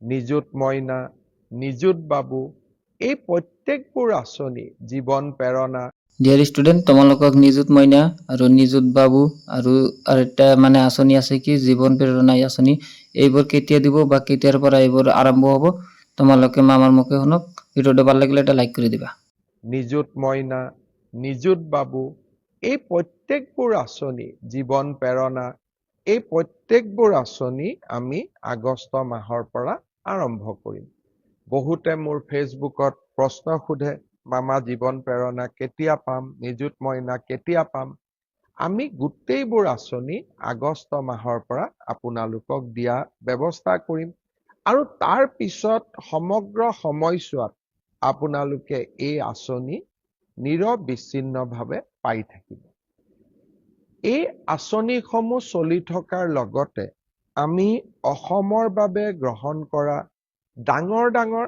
নিযুত মইনা, নিযুত বাবু এই প্ৰত্যেকবোৰ আঁচনি জীৱন প্ৰেৰণা। ডিয়াৰ ষ্টুডেণ্ট, তোমালোকক নিযুত মইনা আৰু নিযুত বাবু আৰু এটা মানে আঁচনি আছে কি জীৱন প্ৰেৰণা আঁচনি, এইবোৰ কেতিয়া দিব বা কেতিয়াৰ পৰা এইবোৰ আৰম্ভ হ'ব তোমালোকে মামাৰ মুখে শুনক। ভিডিঅ'টো ভাল লাগিলে এটা লাইক কৰি দিবা। নিযুত মইনা, নিযুত বাবু এই প্ৰত্যেকবোৰ আঁচনি জীৱন প্ৰেৰণা, এই প্ৰত্যেকবোৰ আঁচনি আমি আগষ্ট মাহৰ পৰা আৰম্ভ কৰিম। বহুতে মোৰ ফেচবুকত প্ৰশ্ন সোধে, মামা জীৱন প্ৰেৰণা কেতিয়া পাম, নিযুত মইনা কেতিয়া পাম। আমি গোটেইবোৰ আঁচনি আগষ্ট মাহৰ পৰা আপোনালোকক দিয়া ব্যৱস্থা কৰিম আৰু তাৰ পিছত সমগ্ৰ সময়ছোৱাত আপোনালোকে এই আঁচনি নিৰবিচ্ছিন্নভাৱে পাই থাকিব। এই আঁচনিসমূহ চলি থকাৰ লগতে আমি অসমৰ বাবে গ্ৰহণ কৰা ডাঙৰ ডাঙৰ